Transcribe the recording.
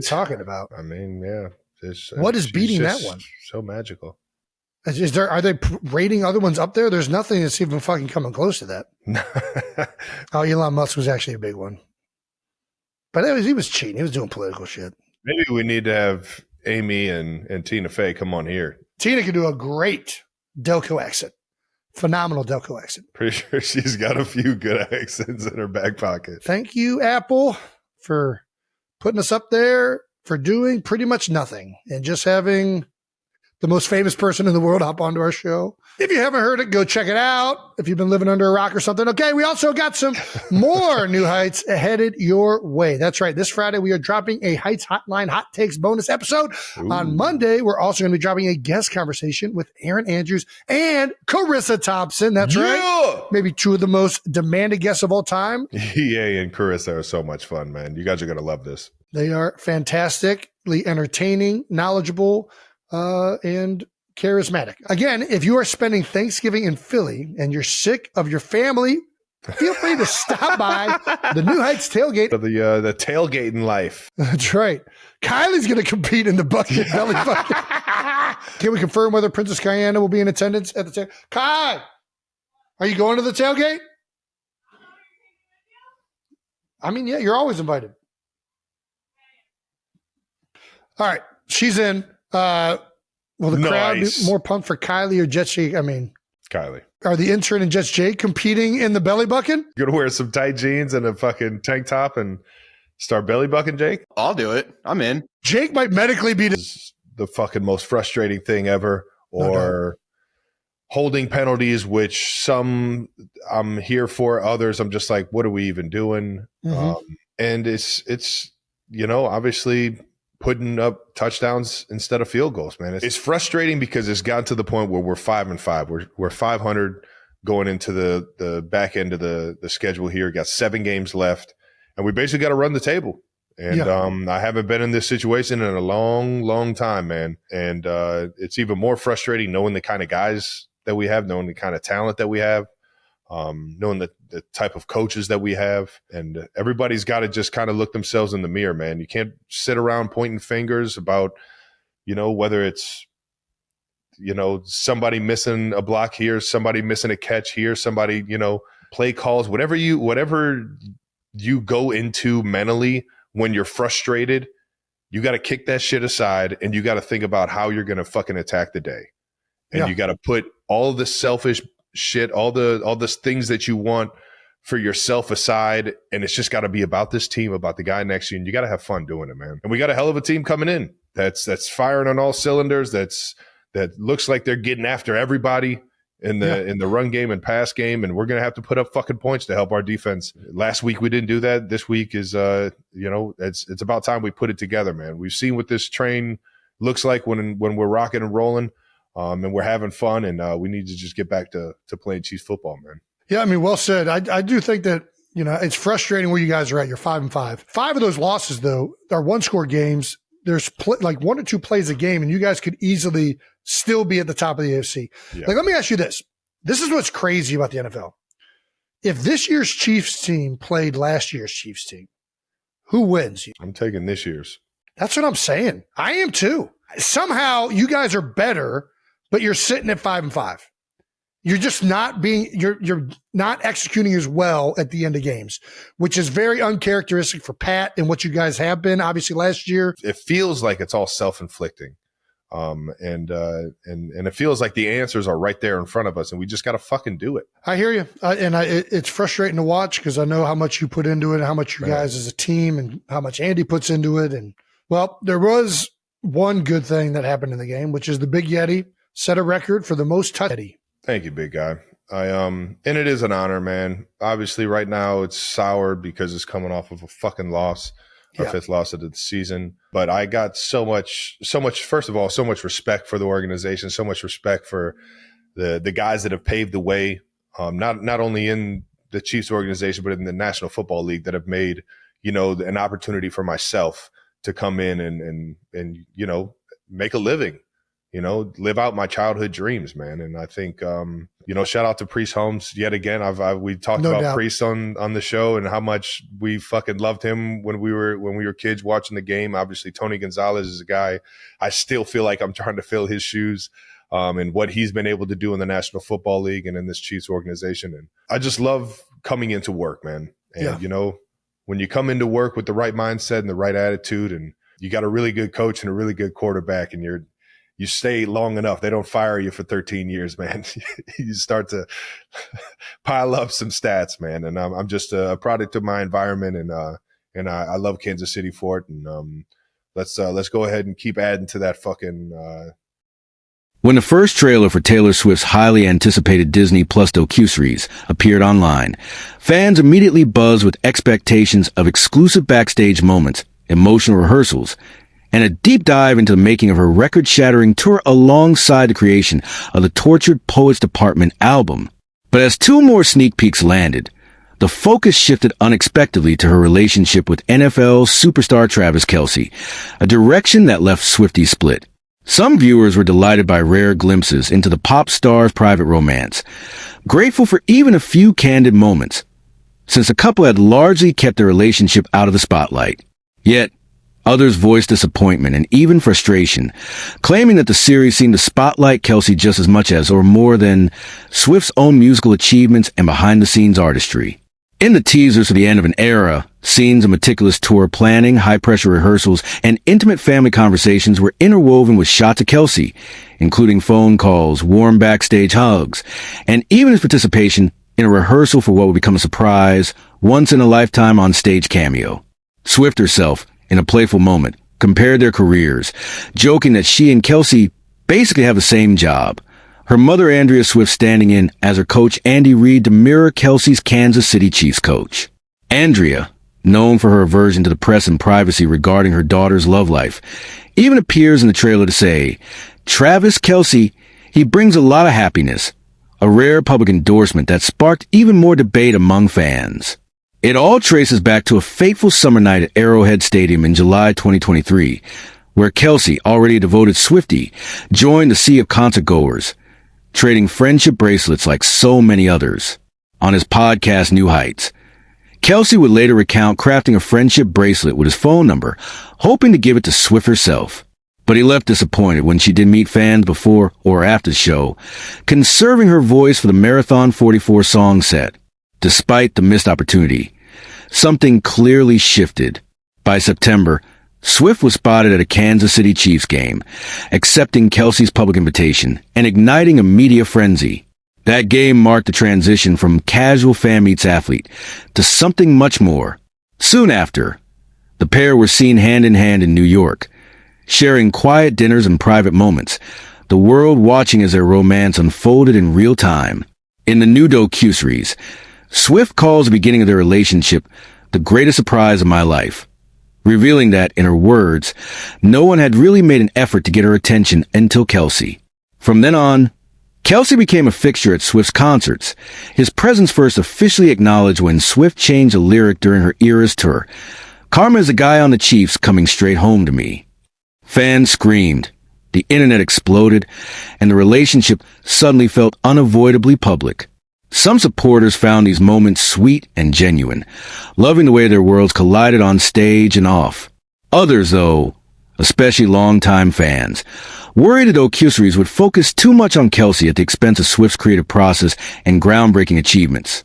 talking about? I mean, yeah. What is beating that one? So magical. Are they rating other ones up there? There's nothing that's even fucking coming close to that. Oh, Elon Musk was actually a big one. But he was cheating. He was doing political shit. Maybe we need to have Amy and Tina Fey come on here. Tina can do a great Delco accent. Phenomenal Delco accent. Pretty sure she's got a few good accents in her back pocket. Thank you, Apple, for putting us up there for doing pretty much nothing and just having the most famous person in the world hop onto our show. If you haven't heard it, go check it out. If you've been living under a rock or something. Okay, we also got some more New Heights headed your way. That's right. This Friday, we are dropping a Heights Hotline Hot Takes bonus episode. Ooh. On Monday, we're also going to be dropping a guest conversation with Aaron Andrews and Carissa Thompson. That's right. Maybe two of the most demanded guests of all time. EA and Carissa are so much fun, man. You guys are going to love this. They are fantastically entertaining, knowledgeable, and charismatic. Again, if you are spending Thanksgiving in Philly and you're sick of your family, feel free to stop by the New Heights tailgate. The tailgating life. That's right. Kylie's going to compete in the bucket belly bucket. Can we confirm whether Princess Guyana will be in attendance at the tailgate? Kai, are you going to the tailgate? I mean, yeah, you're always invited. All right, she's in. Will the crowd be more pumped for Kylie or Jets Jake? I mean, Kylie. Are the intern and Jets Jake competing in the belly bucket? You're going to wear some tight jeans and a fucking tank top and start belly bucking, Jake? I'll do it. I'm in. Jake might medically be the fucking most frustrating thing ever, or holding penalties, which some I'm here for, others I'm just like, what are we even doing? Mm-hmm. And it's obviously putting up touchdowns instead of field goals, man. It's frustrating because it's gotten to the point where we're 5-5. We're 500 going into the back end of the schedule here. Got 7 games left, and we basically got to run the table. And I haven't been in this situation in a long, long time, man. And it's even more frustrating knowing the kind of guys that we have, knowing the kind of talent that we have, knowing the type of coaches that we have. And everybody's got to just kind of look themselves in the mirror, man. You can't sit around pointing fingers about, whether it's, somebody missing a block here, somebody missing a catch here, somebody, play calls, whatever you go into mentally when you're frustrated, you got to kick that shit aside and you got to think about how you're going to fucking attack the day. And you got to put all the selfish shit, all the things that you want for yourself aside, and it's just got to be about this team, about the guy next to you, and you got to have fun doing it, man. And we got a hell of a team coming in that's firing on all cylinders. That looks like they're getting after everybody in the run game and pass game, and we're gonna have to put up fucking points to help our defense. Last week we didn't do that. This week is it's about time we put it together, man. We've seen what this train looks like when we're rocking and rolling. And we're having fun, and we need to just get back to playing Chiefs football, man. Yeah, I mean, well said. I do think that, it's frustrating where you guys are at. You're 5-5. 5 of those losses, though, are one-score games. There's like 1 or 2 plays a game, and you guys could easily still be at the top of the AFC. Yeah. Like, let me ask you this. This is what's crazy about the NFL. If this year's Chiefs team played last year's Chiefs team, who wins? I'm taking this year's. That's what I'm saying. I am, too. Somehow, you guys are better, but you're sitting at 5-5. You're just not you're not executing as well at the end of games, which is very uncharacteristic for Pat and what you guys have been, obviously, last year. It feels like it's all self-inflicting. And it feels like the answers are right there in front of us, and we just got to fucking do it. I hear you. It's frustrating to watch because I know how much you put into it, how much you guys as a team, and how much Andy puts into it. And, well, there was one good thing that happened in the game, which is the Big Yeti set a record for the most touch. Thank you, big guy. And it is an honor, man. Obviously, right now it's sour because it's coming off of a fucking loss, our 5th loss of the season. But I got so much, first of all, so much respect for the organization, so much respect for the guys that have paved the way, not only in the Chiefs organization, but in the National Football League that have made, an opportunity for myself to come in and make a living, live out my childhood dreams, man. And I think, shout out to Priest Holmes yet again. We talked about doubt. Priest on the show and how much we fucking loved him when we were kids watching the game. Obviously, Tony Gonzalez is a guy I still feel like I'm trying to fill his shoes, and what he's been able to do in the National Football League and in this Chiefs organization. And I just love coming into work, man. And, when you come into work with the right mindset and the right attitude, and you got a really good coach and a really good quarterback, and you stay long enough, they don't fire you for 13 years, man. You start to pile up some stats, man. And I'm just a product of my environment, and I love Kansas City for it. And let's go ahead and keep adding to that fucking. When the first trailer for Taylor Swift's highly anticipated Disney Plus docuseries appeared online, fans immediately buzzed with expectations of exclusive backstage moments, emotional rehearsals, and a deep dive into the making of her record-shattering tour alongside the creation of the Tortured Poets Department album. But as 2 more sneak peeks landed, the focus shifted unexpectedly to her relationship with NFL superstar Travis Kelce, a direction that left Swiftie split. Some viewers were delighted by rare glimpses into the pop star's private romance, grateful for even a few candid moments, since the couple had largely kept their relationship out of the spotlight. Yet, others voiced disappointment and even frustration, claiming that the series seemed to spotlight Kelce just as much as, or more than, Swift's own musical achievements and behind-the-scenes artistry. In the teasers for the end of an era, scenes of meticulous tour planning, high-pressure rehearsals, and intimate family conversations were interwoven with shots of Kelce, including phone calls, warm backstage hugs, and even his participation in a rehearsal for what would become a surprise, once-in-a-lifetime on-stage cameo. Swift herself, in a playful moment, compared their careers, joking that she and Kelce basically have the same job. Her mother, Andrea Swift, standing in as her coach, Andy Reid, to mirror Kelce's Kansas City Chiefs coach. Andrea, known for her aversion to the press and privacy regarding her daughter's love life, even appears in the trailer to say, Travis Kelce, he brings a lot of happiness, a rare public endorsement that sparked even more debate among fans. It all traces back to a fateful summer night at Arrowhead Stadium in July 2023, where Kelce, already a devoted Swiftie, joined the sea of concertgoers, trading friendship bracelets like so many others. On his podcast, New Heights, Kelce would later recount crafting a friendship bracelet with his phone number, hoping to give it to Swift herself. But he left disappointed when she didn't meet fans before or after the show, conserving her voice for the Marathon 44 song set. Despite the missed opportunity, something clearly shifted. By September, Swift was spotted at a Kansas City Chiefs game, accepting Kelce's public invitation and igniting a media frenzy. That game marked the transition from casual fan meets athlete to something much more. Soon after, the pair were seen hand in hand in New York, sharing quiet dinners and private moments, the world watching as their romance unfolded in real time. In the new docuseries, Swift calls the beginning of their relationship the greatest surprise of my life, revealing that, in her words, no one had really made an effort to get her attention until Kelce. From then on, Kelce became a fixture at Swift's concerts, his presence first officially acknowledged when Swift changed a lyric during her Eras tour. Karma is a guy on the Chiefs coming straight home to me. Fans screamed, the internet exploded, and the relationship suddenly felt unavoidably public. Some supporters found these moments sweet and genuine, loving the way their worlds collided on stage and off. Others, though, especially longtime fans, worried the docuseries would focus too much on Kelce at the expense of Swift's creative process and groundbreaking achievements.